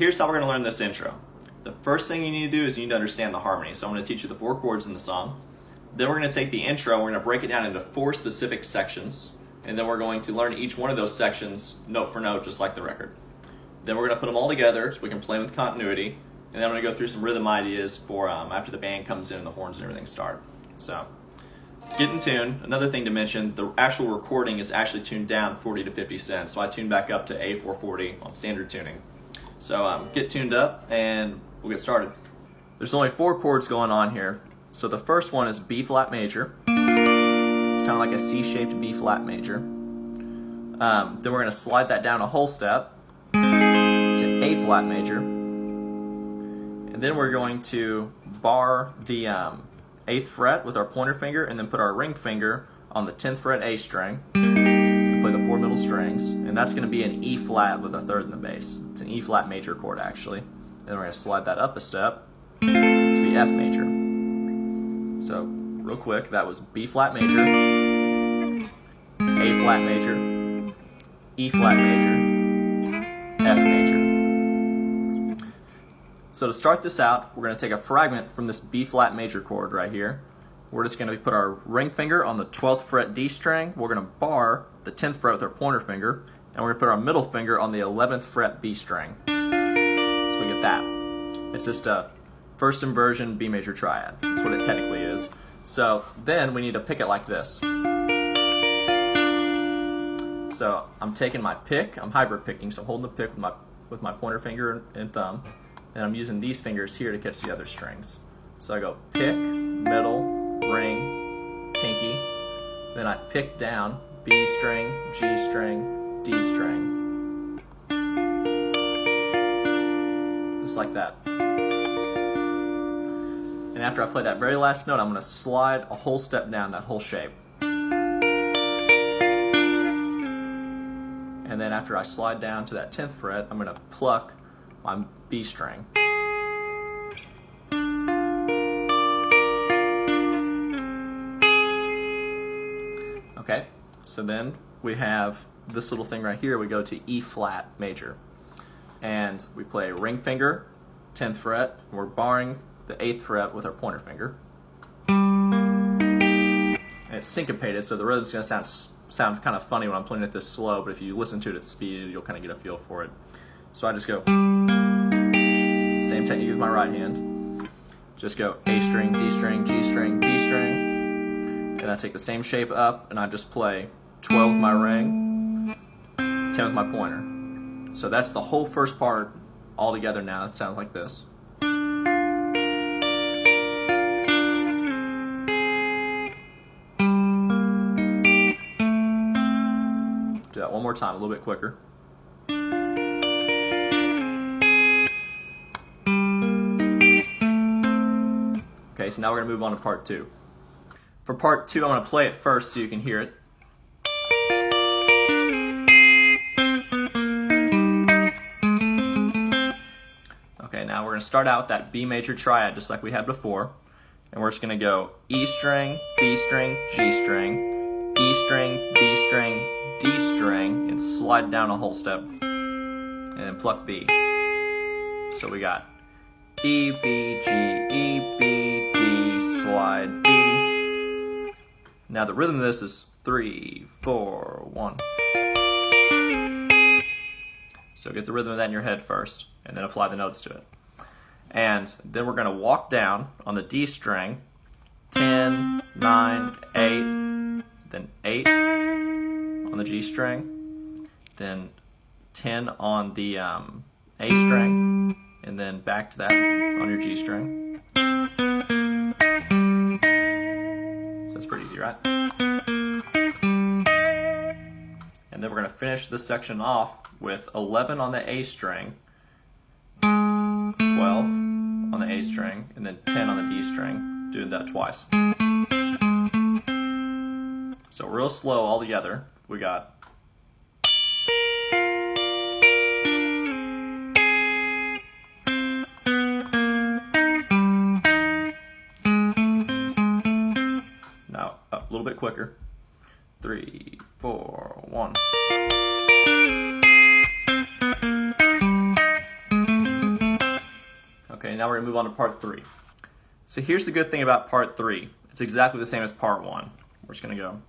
here's how we're going to learn this intro. The first thing you need to do is you need to understand the harmony. So I'm going to teach you the 4 chords in the song. Then we're going to take the intro, we're going to break it down into 4 specific sections, and then we're going to learn each one of those sections note for note, just like the record. Then we're going to put them all together so we can play with continuity, and then I'm going to go through some rhythm ideas for after the band comes in and the horns and everything start. So, get in tune. Another thing to mention, the actual recording is actually tuned down 40 to 50 cents, so I tuned back up to A440 on standard tuning. So get tuned up and we'll get started. There's only 4 chords going on here. So the first one is B flat major. It's kind of like a C-shaped B flat major. Then we're going to slide that down a whole step to A flat major. And then we're going to bar the 8th fret with our pointer finger and then put our ring finger on the 10th fret A string. Play the 4 middle strings, and that's going to be an E flat with a 3rd in the bass. It's an E flat major chord actually. Then we're going to slide that up a step to be F major. So real quick, that was B flat major, A flat major, E flat major, F major. So to start this out, we're going to take a fragment from this B flat major chord right here. We're just going to put our ring finger on the 12th fret D string. We're going to bar the 10th fret with our pointer finger, and we're going to put our middle finger on the 11th fret B string. So we get that. It's just a first inversion B major triad. That's what it technically is. So then we need to pick it like this. So I'm taking my pick, I'm hybrid picking, so I'm holding the pick with my pointer finger and thumb, and I'm using these fingers here to catch the other strings. So I go pick, middle, ring, pinky, then I pick down B string, G string, D string. Just like that. And after I play that very last note, I'm going to slide a whole step down that whole shape. And then after I slide down to that 10th fret, I'm going to pluck my B string. Okay, so then we have this little thing right here. We go to E flat major, and we play ring finger, 10th fret, and we're barring the 8th fret with our pointer finger. And it's syncopated, so the rhythm's going to sound kind of funny when I'm playing it this slow, but if you listen to it at speed, you'll kind of get a feel for it. So I just go, same technique with my right hand. Just go A string, D string, G string, B string. And I take the same shape up, and I just play 12 with my ring, 10 with my pointer. So that's the whole first part all together now. It sounds like this. Do that one more time, a little bit quicker. Okay, so now we're going to move on to part 2. For part 2, I'm going to play it first so you can hear it. Okay, now we're going to start out with that B major triad just like we had before. And we're just going to go E string, B string, G string, E string, B string, D string, and slide down a whole step. And then pluck B. So we got E, B, G, E, B, D, slide B. Now the rhythm of this is 3, 4, 1. So get the rhythm of that in your head first, and then apply the notes to it. And then we're going to walk down on the D string, 10, 9, 8, then 8 on the G string, then 10 on the A string, and then back to that on your G string. That's pretty easy, right? And then we're going to finish this section off with 11 on the A string, 12 on the A string, and then 10 on the D string, doing that twice. So real slow all together. We got a little bit quicker. 3, 4, 1. Okay, now we're gonna move on to part 3. So here's the good thing about part 3. It's exactly the same as part 1. We're just gonna go.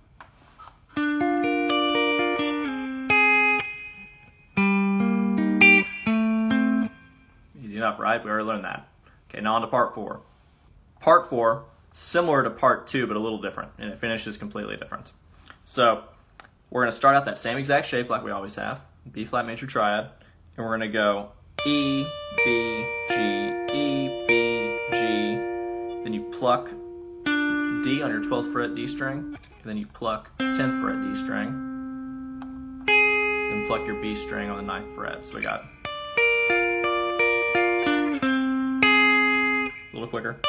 Easy enough, right? We already learned that. Okay, now on to part 4. Part 4, similar to part 2, but a little different, and it finishes completely different. So we're gonna start out that same exact shape like we always have, B flat major triad, and we're gonna go E, B, G, E, B, G, then you pluck D on your 12th fret D string, and then you pluck 10th fret D string, then pluck your B string on the 9th fret. So we got a little quicker.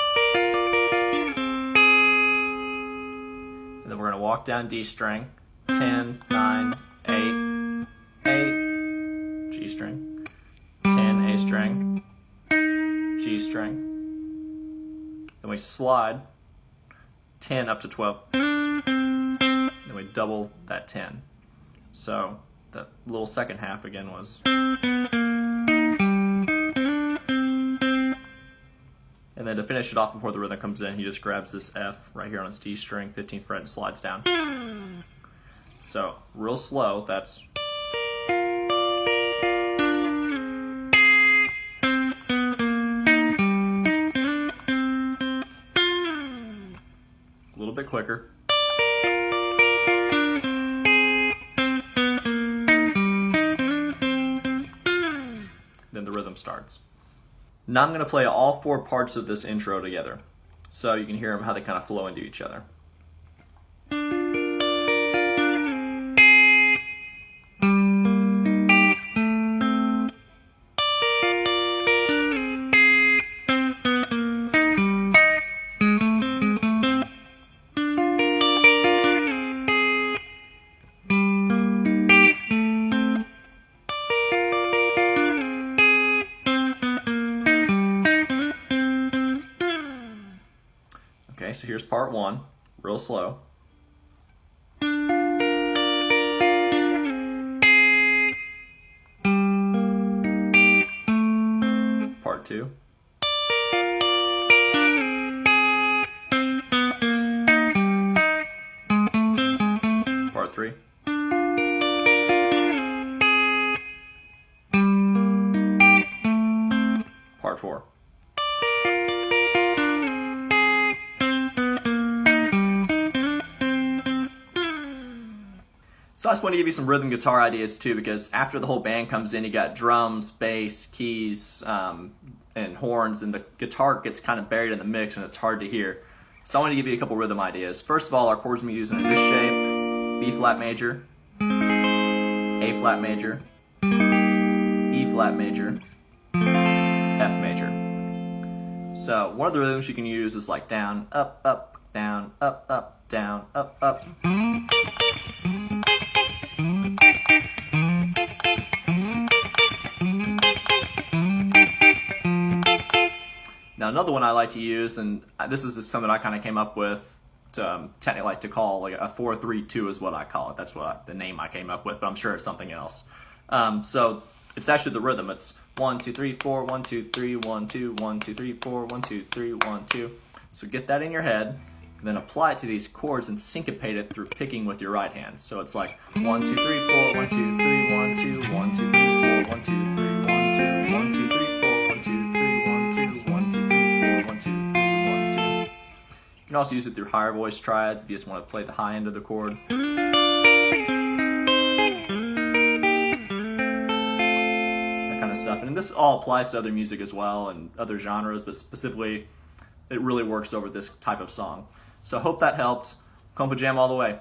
And then we're gonna walk down D string, 10, 9, 8, 8, G string, 10, A string, G string. Then we slide 10 up to 12. Then we double that 10. So that little second half again was. And then to finish it off before the rhythm comes in, he just grabs this F right here on his D string, 15th fret, and slides down. So real slow, that's. A little bit quicker. Then the rhythm starts. Now I'm going to play all 4 parts of this intro together, so you can hear them how they kind of flow into each other. Okay, so here's part 1, real slow. Part 2. Part 3. Part 4. So I just want to give you some rhythm guitar ideas too, because after the whole band comes in, you got drums, bass, keys, and horns, and the guitar gets kind of buried in the mix and it's hard to hear. So I want to give you a couple rhythm ideas. First of all, our chords we're using in this shape: B flat major, A flat major, E flat major, F major. So one of the rhythms you can use is like down, up, up, down, up, down, up. Now another one I like to use, and this is just something I kind of came up with, to technically like to call like a 4-3-2 is what I call it. That's the name I came up with, but I'm sure it's something else. So it's actually the rhythm. It's 1, 2, 3, 4, 1, 2, 3, 1, 2, 1, 2, 3, 4, 1, 2, 3, 1, 2. So get that in your head, and then apply it to these chords and syncopate it through picking with your right hand. So it's like 1, 2, 3, 4, 1, 2, 3, 1, 2, 1, 2, 3, 4, 1, 2, 3, 1, 2, 1, 2, 3, 4, 1, 2, 3, 1, 2, 1, 2, 3, 4, 1, 2, 3, 1, 2. You can also use it through higher voice triads if you just want to play the high end of the chord. That kind of stuff. And this all applies to other music as well and other genres, but specifically it really works over this type of song. So I hope that helped. Kompa Jam all the way.